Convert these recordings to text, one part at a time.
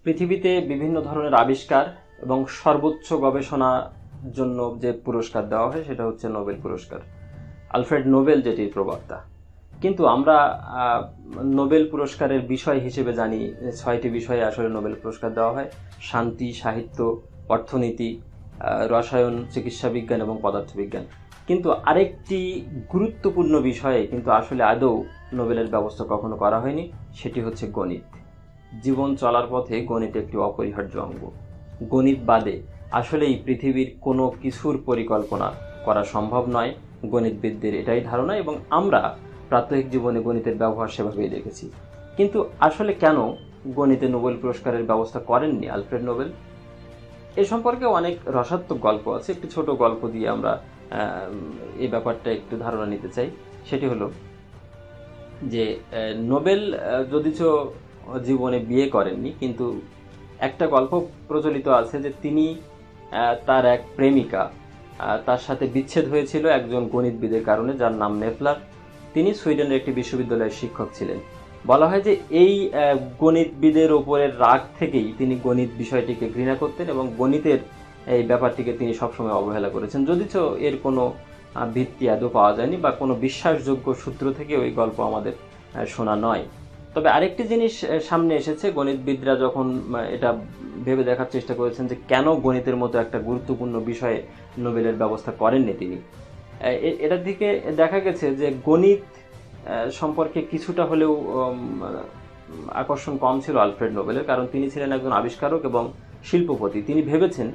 পৃথিবীতে বিভিন্ন ধরনের আবিষ্কার এবং সর্বোচ্চ গবেষণার জন্য যে পুরস্কার দেওয়া হয় সেটা হচ্ছে নোবেল পুরস্কার। আলফ্রেড নোবেল যেটির প্রবক্তা। কিন্তু আমরা নোবেল পুরস্কারের বিষয় হিসেবে জানি 6টি বিষয়ে আসলে নোবেল পুরস্কার দেওয়া হয়: শান্তি, সাহিত্য, অর্থনীতি, রসায়ন, চিকিৎসা বিজ্ঞান এবং পদার্থবিজ্ঞান। কিন্তু আরেকটি গুরুত্বপূর্ণ বিষয়ে কিন্তু আসলে আদৌ নোবেলের ব্যবস্থা কখনো করা হয়নি, সেটি হচ্ছে গণিত। জীবন চলার পথে গণিত একটি অপরিহার্য অঙ্গ। গণিত বাদে আসলেই পৃথিবীর কোনো কিছুর পরিকল্পনা করা সম্ভব নয়, গণিতবিদদের এটাই ধারণা, এবং আমরা প্রাত্যহিক জীবনে গণিতের ব্যবহার সেভাবেই দেখেছি। কিন্তু আসলে কেন গণিতে নোবেল পুরস্কারের ব্যবস্থা করেননি আলফ্রেড নোবেল? এ সম্পর্কে অনেক রসাত্মক গল্প আছে। একটি ছোট গল্প দিয়ে আমরা এই ব্যাপারটা একটু ধারণা নিতে চাই। সেটি হলো যে নোবেল যদিচ জীবনে বিয়ে করেননি, কিন্তু একটা গল্প প্রচলিত আছে যে তিনি তার এক প্রেমিকা, তার সাথে বিচ্ছেদ হয়েছিল একজন গণিতবিদের কারণে, যার নাম নেফলার। তিনি সুইডেনের একটি বিশ্ববিদ্যালয়ের শিক্ষক ছিলেন। বলা হয় যে এই গণিতবিদের ওপরের রাগ থেকেই তিনি গণিত বিষয়টিকে ঘৃণা করতেন এবং গণিতের এই ব্যাপারটিকে তিনি সবসময় অবহেলা করেছেন, যদিচ এর কোনো ভিত্তি আদৌ পাওয়া যায়নি বা কোনো বিশ্বাসযোগ্য সূত্র থেকে ওই গল্প আমাদের শোনা নয়। তবে আরেকটি জিনিস সামনে এসেছে, গণিতবিদরা যখন এটা ভেবে দেখার চেষ্টা করেছেন যে কেন গণিতের মতো একটা গুরুত্বপূর্ণ বিষয়ে নোবেলের ব্যবস্থা করেননি তিনি, এটার দিকে দেখা গেছে যে গণিত সম্পর্কে কিছুটা হলেও আকর্ষণ কম ছিল আলফ্রেড নোবেলের, কারণ তিনি ছিলেন একজন আবিষ্কারক এবং শিল্পপতি। তিনি ভেবেছেন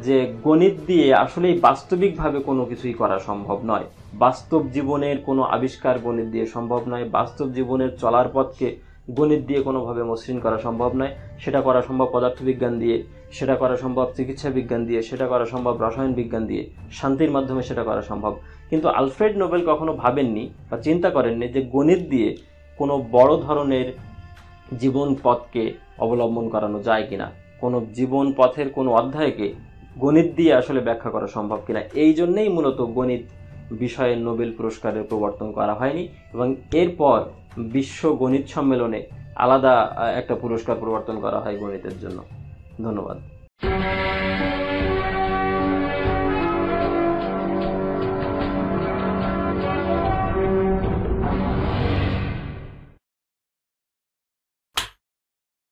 যে গণিত দিয়ে আসলেই বাস্তবিকভাবে কোনো কিছুই করা সম্ভব নয়, বাস্তব জীবনের কোনো আবিষ্কার গণিত দিয়ে সম্ভব নয়, বাস্তব জীবনের চলার পথকে গণিত দিয়ে কোনোভাবে মসৃণ করা সম্ভব নয়। সেটা করা সম্ভব পদার্থবিজ্ঞান দিয়ে, সেটা করা সম্ভব চিকিৎসা বিজ্ঞান দিয়ে, সেটা করা সম্ভব রসায়ন বিজ্ঞান দিয়ে, শান্তির মাধ্যমে সেটা করা সম্ভব। কিন্তু আলফ্রেড নোবেল কখনো ভাবেননি বা চিন্তা করেননি যে গণিত দিয়ে কোনো বড় ধরনের জীবন পথকে অবলম্বন করানো যায় কিনা, কোনো জীবন পথের কোনো অধ্যায়কে গণিত দিয়ে আসলে ব্যাখ্যা করা সম্ভব কিনা। এই জন্যেই মূলত গণিত বিষয়ে নোবেল পুরস্কারের প্রবর্তন করা হয়নি, এবং এরপর বিশ্ব গণিত সম্মেলনে আলাদা একটা পুরস্কার প্রবর্তন করা হয় গণিতের জন্য। ধন্যবাদ।